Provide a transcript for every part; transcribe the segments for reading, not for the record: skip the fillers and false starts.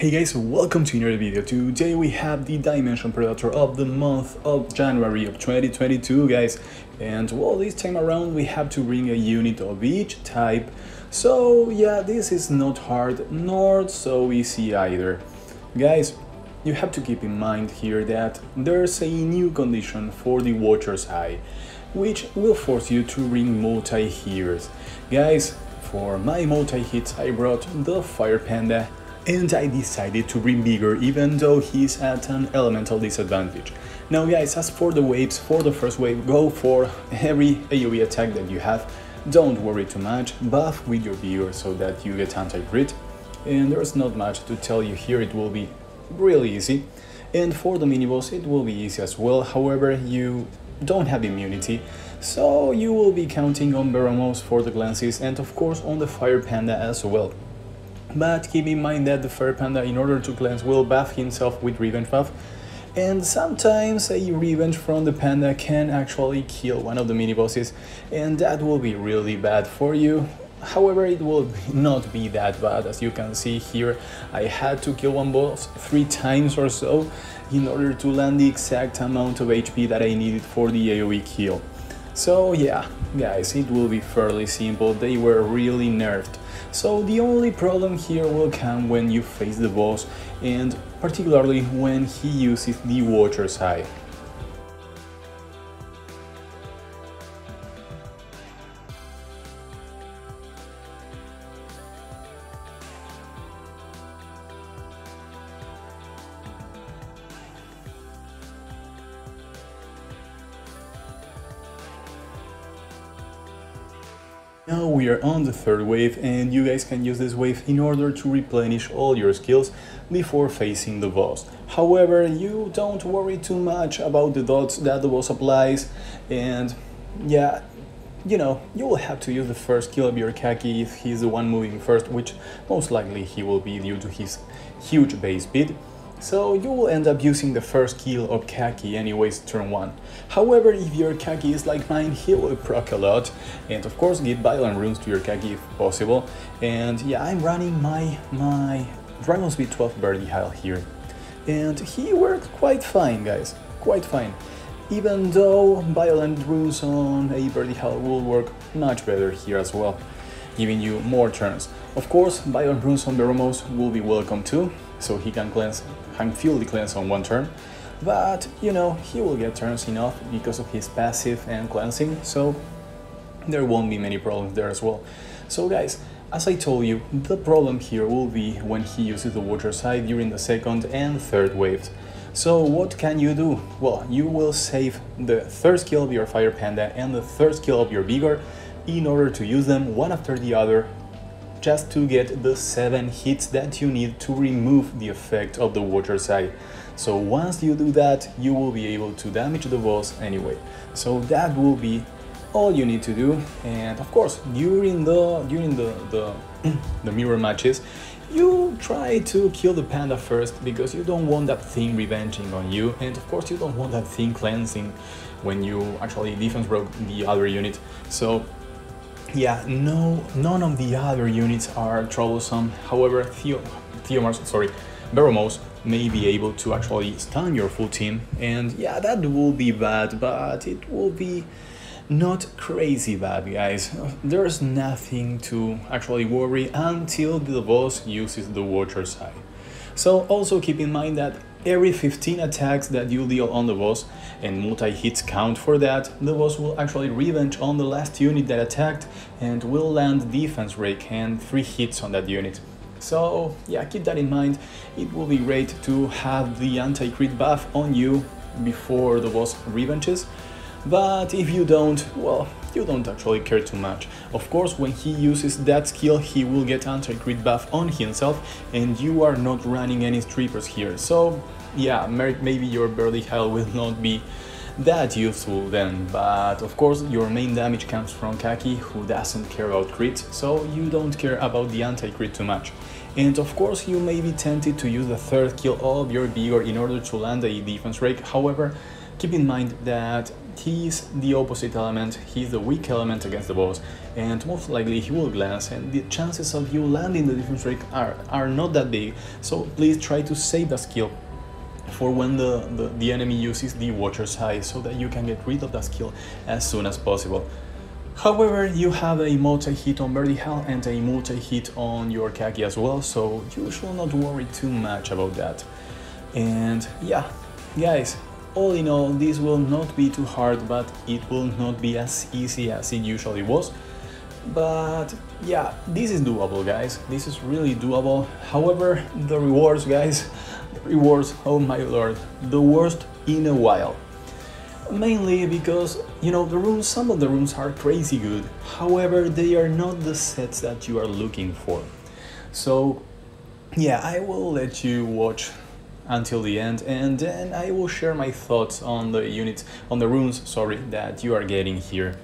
Hey guys, welcome to another video. Today we have the Dimension Predator of the month of January of 2022, guys. And well, this time around we have to bring a unit of each type. So yeah, this is not hard nor so easy either. Guys, you have to keep in mind here that there's a new condition for the Watcher's Eye, which will force you to bring multi-hits. Guys, for my multi-hits I brought the Fire Panda, and I decided to bring bigger even though he's at an elemental disadvantage. Now guys, as for the waves, for the first wave, go for every AoE attack that you have. Don't worry too much, buff with your bigger so that you get anti-crit. And there's not much to tell you here, it will be really easy. And for the mini-boss it will be easy as well, however you don't have immunity, so you will be counting on Baramos for the glances and of course on the Fire Panda as well. But keep in mind that the Fire Panda, in order to cleanse, will buff himself with revenge buff, and sometimes a revenge from the panda can actually kill one of the mini-bosses, and that will be really bad for you. However, it will not be that bad. As you can see here, I had to kill one boss 3 times or so in order to land the exact amount of HP that I needed for the AoE kill. So yeah, guys, it will be fairly simple, they were really nerfed. So the only problem here will come when you face the boss, and particularly when he uses the Watcher's Eye. Now we are on the third wave, and you guys can use this wave in order to replenish all your skills before facing the boss. However, you don't worry too much about the dots that the boss applies, and yeah, you know, you will have to use the first kill of your Kaki if he's the one moving first, which most likely he will be due to his huge base speed. So you will end up using the first kill of Kaki anyways turn 1. However, if your Kaki is like mine, he will proc a lot, and of course give violent runes to your Kaki if possible. And yeah, I'm running my Dragon Speed 12 Birdie Heil here, and he worked quite fine, guys, quite fine. Even though violent runes on a Birdie Heil will work much better here as well, giving you more turns. Of course, violent runes on Baramos will be welcome too, so he can feel the cleanse on 1 turn, but you know, he will get turns enough because of his passive and cleansing, so there won't be many problems there as well. So guys, as I told you, the problem here will be when he uses the Watcher's Eye during the second and third waves. So what can you do? Well, you will save the third skill of your Fire Panda and the third skill of your Vigor in order to use them one after the other, just to get the 7 hits that you need to remove the effect of the Watcher's Eye. So once you do that, you will be able to damage the boss anyway. So that will be all you need to do. And of course, during the mirror matches, you try to kill the panda first, because you don't want that thing revenging on you, and of course you don't want that thing cleansing when you actually defense broke the other unit. So yeah, none of the other units are troublesome. However, Baramos may be able to actually stun your full team, and yeah, that will be bad, but it will be not crazy bad, guys. There's nothing to actually worry until the boss uses the Watcher's Eye. So also keep in mind that every 15 attacks that you deal on the boss, and multi-hits count for that, the boss will actually revenge on the last unit that attacked and will land defense rake and 3 hits on that unit. So yeah, keep that in mind. It will be great to have the anti-crit buff on you before the boss revenges, but if you don't, well, you don't actually care too much. Of course, when he uses that skill, he will get anti-crit buff on himself, and you are not running any strippers here. So yeah, maybe your Birdie Heil will not be that useful then, but of course your main damage comes from Kaki, who doesn't care about crits, so you don't care about the anti-crit too much. And of course you may be tempted to use the third kill of your Vigor in order to land a defense rake. However, keep in mind that he's the opposite element, he's the weak element against the boss, and most likely he will glance, and the chances of you landing the defense break are not that big, so please try to save that skill for when the enemy uses the Watcher's Eye, so that you can get rid of that skill as soon as possible. However, you have a multi-hit on Vertical and a multi-hit on your Kaki as well, so you should not worry too much about that. And yeah, guys, all in all, this will not be too hard, but it will not be as easy as it usually was. But yeah, this is doable, guys. This is really doable. However, the rewards, guys, the rewards, oh my lord, the worst in a while. Mainly because, you know, the runes, some of the runes are crazy good. However, they are not the sets that you are looking for. So yeah, I will let you watch until the end, and then I will share my thoughts on the units, on the runes, sorry, that you are getting here.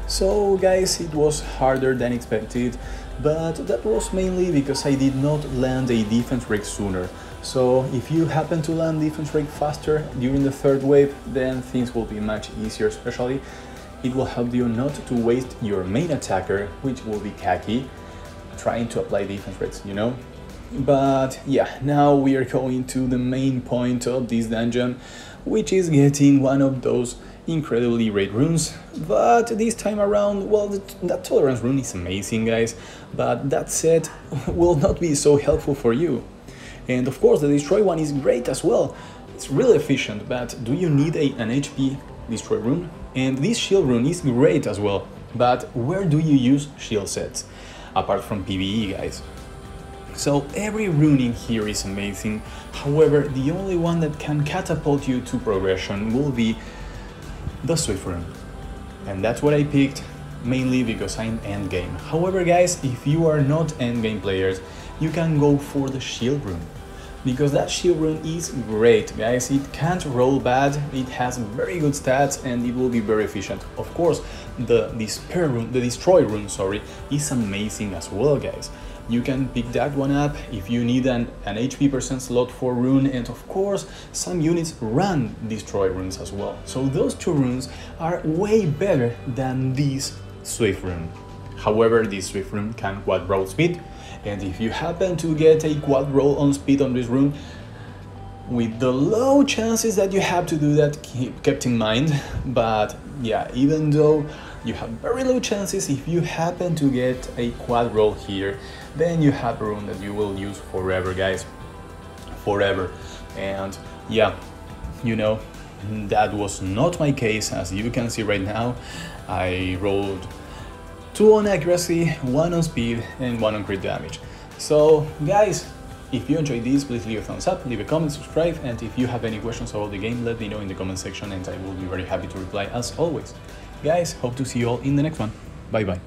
So guys, it was harder than expected, but that was mainly because I did not land a defense break sooner. So if you happen to land defense break faster during the third wave, then things will be much easier, especially it will help you not to waste your main attacker, which will be Kaki, trying to apply defense breaks, you know? But yeah, now we are going to the main point of this dungeon, which is getting one of those incredibly rare runes. But this time around, well, that tolerance rune is amazing, guys, but that set will not be so helpful for you. And of course the destroy one is great as well, it's really efficient, but do you need an HP destroy rune? And this shield rune is great as well, but where do you use shield sets apart from PvE, guys? So every rune in here is amazing, however the only one that can catapult you to progression will be the Swift rune. And that's what I picked, mainly because I'm endgame. However guys, if you are not endgame players, you can go for the shield rune, because that shield rune is great, guys. It can't roll bad, it has very good stats, and it will be very efficient. Of course, the destroy rune, sorry, is amazing as well, guys. You can pick that one up if you need an HP percent slot for rune, and of course some units run destroy runes as well. So those two runes are way better than this Swift rune. However, this Swift rune can quad roll speed, and if you happen to get a quad roll on speed on this rune, with the low chances that you have to do that kept in mind, but yeah, even though you have very low chances, if you happen to get a quad roll here, then you have a rune that you will use forever, guys, forever. And yeah, you know, that was not my case. As you can see right now, I rolled 2 on accuracy, 1 on speed, and 1 on crit damage. So guys, if you enjoyed this, please leave a thumbs up, leave a comment, subscribe, and if you have any questions about the game, let me know in the comment section and I will be very happy to reply as always. Guys, hope to see you all in the next one. Bye bye.